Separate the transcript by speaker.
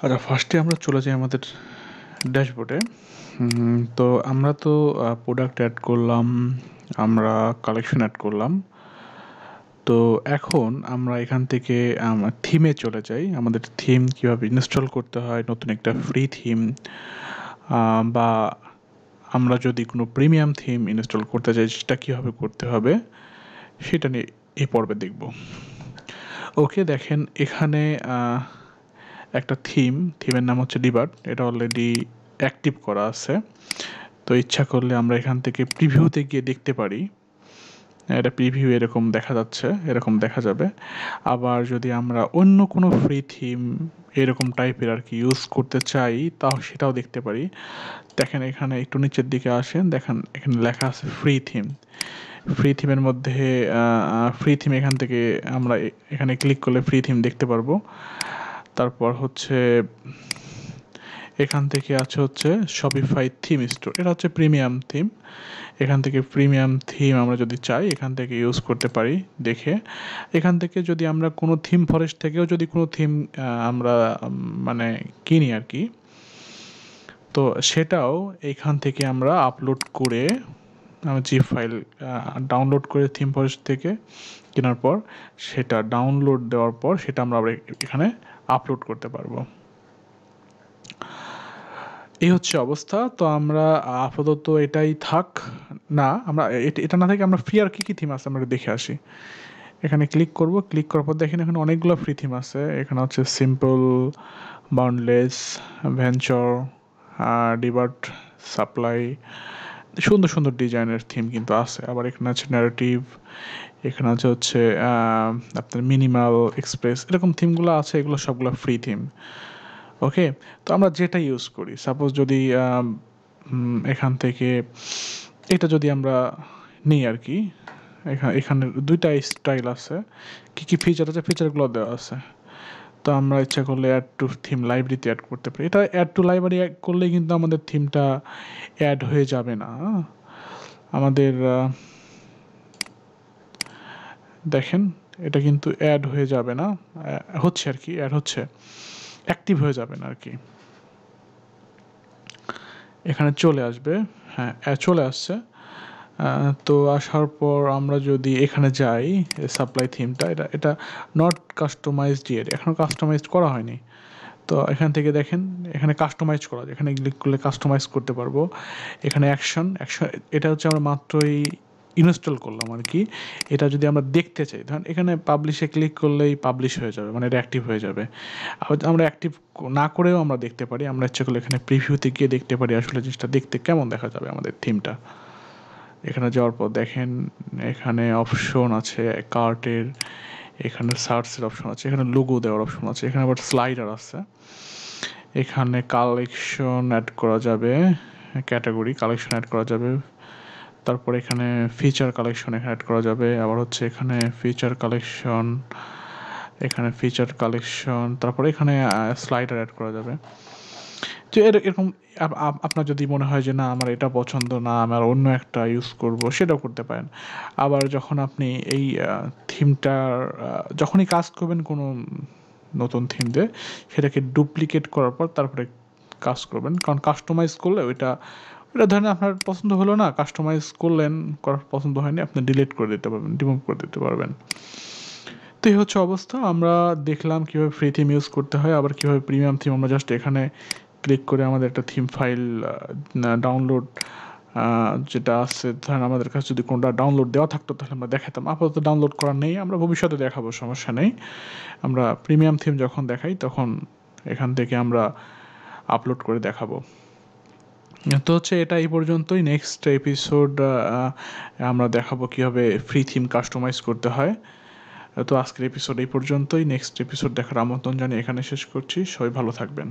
Speaker 1: আচ্ছা, ফার্স্টে আমরা চলে যাই আমাদের ড্যাশবোর্ডে। তো আমরা তো প্রোডাক্ট অ্যাড করলাম, আমরা কালেকশন অ্যাড করলাম। তো এখন আমরা এখান থেকে থিমে চলে যাই। আমাদের থিম কীভাবে ইনস্টল করতে হয়, নতুন একটা ফ্রি থিম, বা আমরা যদি কোনো প্রিমিয়াম থিম ইনস্টল করতে চাই সেটা কীভাবে করতে হবে সেটা নিয়ে এই পর্বে দেখব। ওকে, দেখেন এখানে একটা থিমের নাম হচ্ছে ডিবার্ট। এটা অলরেডি অ্যাক্টিভ করা আছে। তো ইচ্ছা করলে আমরা এখান থেকে প্রিভিউতে গিয়ে দেখতে পারি। এটা প্রিভিউ এরকম দেখা যাচ্ছে, এরকম দেখা যাবে। আবার যদি আমরা অন্য কোনো ফ্রি থিম এরকম টাইপের আর কি ইউজ করতে চাই, তাও সেটাও দেখতে পারি। দেখেন এখানে একটু নিচের দিকে আসেন, দেখেন এখানে লেখা আছে ফ্রি থিম। ফ্রি থিমের মধ্যে ফ্রি থিম এখান থেকে আমরা এখানে ক্লিক করলে ফ্রি থিম দেখতে পারবো। তারপর হচ্ছে এখান থেকে আছে হচ্ছে শপিফাই থিম স্টোর। এটা হচ্ছে প্রিমিয়াম থিম। এখান থেকে প্রিমিয়াম থিম আমরা যদি চাই এখান থেকে ইউজ করতে পারি দেখে। এখান থেকে যদি আমরা কোনো থিম ফরেস্ট থেকেও যদি কোনো থিম আমরা মানে কিনি আর কি, তো সেটাও এখান থেকে আমরা আপলোড করে জিপ ফাইল ডাউনলোড করে থিম ফরেস্ট থেকে কেনার পর সেটা ডাউনলোড দেওয়ার পর সেটা আমরা এখানে আপলোড করতে পারবো। এই হচ্ছে অবস্থা। তো আমরা আপাতত এটাই থাক। না, আমরা এটা না থেকে আমরা ফ্রি আর কী থিম আছে আমরা দেখে আসি। এখানে ক্লিক করব, ক্লিক করার পর দেখেন এখানে অনেকগুলো ফ্রি থিম আছে। এখানে হচ্ছে সিম্পল, বাউন্ডলেস, ভেঞ্চার, ডিবার্ট, সাপ্লাই, সুন্দর সুন্দর ডিজাইনের থিম কিন্তু আছে। আবার এখানে আছে ন্যারেটিভ, এখানে হচ্ছে আপনার মিনিমাল, এক্সপ্রেস, এরকম থিমগুলো আছে। এগুলো সবগুলো ফ্রি থিম। ওকে, তো আমরা যেটা ইউজ করি, সাপোজ যদি এখান থেকে এটা যদি আমরা নিই আর কি, এখানে দুইটা স্টাইল আছে, কী ফিচার আছে ফিচারগুলো দেওয়া আছে। তো আমরা ইচ্ছা করলে অ্যাড টু থিম লাইব্রেরিতে অ্যাড করতে পারি। এটা অ্যাড টু লাইব্রেরি করলেই কিন্তু আমাদের থিমটা অ্যাড হয়ে যাবে না। আমাদের দেখেন এটা কিন্তু অ্যাড হয়ে যাবে না, হচ্ছে আর কি, অ্যাড হচ্ছে, অ্যাক্টিভ হয়ে যাবে না আর কি। এখানে চলে আসবে, হ্যাঁ চলে আসছে। তো আসার পর আমরা যদি এখানে যাই, সাপ্লাই থিমটা এটা নট কাস্টমাইজড ইয়ের, এখনও কাস্টমাইজড করা হয়নি। তো এখান থেকে দেখেন এখানে কাস্টমাইজ করা যায়, এখানে ক্লিক করলে কাস্টমাইজ করতে পারবো। এখানে অ্যাকশন, এটা হচ্ছে আমরা মাত্রই ইনস্টল করলাম আর কি। এটা যদি আমরা দেখতে চাই, ধরেন এখানে পাবলিশে ক্লিক করলেই পাবলিশ হয়ে যাবে, মানে এটা অ্যাক্টিভ হয়ে যাবে। আমরা অ্যাক্টিভ না করেও আমরা দেখতে পারি। আমরা ইচ্ছা করলে এখানে প্রিভিউতে গিয়ে দেখতে পারি আসলে জিনিসটা দেখতে কেমন দেখা যাবে আমাদের থিমটা। এখানে যাওয়ার পর দেখেন এখানে অপশন আছে কার্টের, এখানে সার্চের অপশন আছে, এখানে লোগো দেওয়ার অপশন আছে, এখানে আবার স্লাইডার আছে। এখানে কালেকশন অ্যাড করা যাবে, ক্যাটাগরি কালেকশন অ্যাড করা যাবে। তারপর এখানে ফিচার কালেকশন এখানে অ্যাড করা যাবে। আবার হচ্ছে এখানে ফিচার কালেকশন, এখানে ফিচার কালেকশন, তারপরে এখানে স্লাইডার অ্যাড করা যাবে। তো এরকম আপনার যদি মনে হয় যে না আমার এটা পছন্দ না, আমার অন্য একটা ইউজ করব, সেটাও করতে পারেন। আবার যখন আপনি এই থিমটার যখনই কাজ করবেন কোনো নতুন থিম দিয়ে, সেটাকে ডুপ্লিকেট করার পর তারপরে কাজ করবেন। কারণ কাস্টমাইজ করলে ওইটা ধরেন আপনার পছন্দ হলো না, কাস্টমাইজ করলেন, করার পছন্দ হয়নি, আপনি ডিলিট করে দিতে পারবেন, রিমুভ করে দিতে পারবেন। তো এই হচ্ছে অবস্থা। আমরা দেখলাম কীভাবে ফ্রি থিম ইউজ করতে হয়, আবার কীভাবে প্রিমিয়াম থিম আমরা জাস্ট এখানে ক্লিক করে আমাদের একটা থিম ফাইল ডাউনলোড যেটা আছে, ধরেন আমাদের কাছে যদি কোনটা ডাউনলোড দেওয়া থাকতো তাহলে আমরা দেখাতাম। আপাতত ডাউনলোড করা নেই, আমরা ভবিষ্যতে দেখাবো, সমস্যা নেই। আমরা প্রিমিয়াম থিম যখন দেখাই তখন এখান থেকে আমরা আপলোড করে দেখাবো। তো হচ্ছে এটা এই পর্যন্তই। নেক্সট এপিসোড আমরা দেখাবো কীভাবে ফ্রি থিম কাস্টমাইজ করতে হয়। তো আজকের এপিসোড এই পর্যন্তই। নেক্সট এপিসোড দেখার আমন্ত্রণ জানিয়ে এখানে শেষ করছি। সবাই ভালো থাকবেন।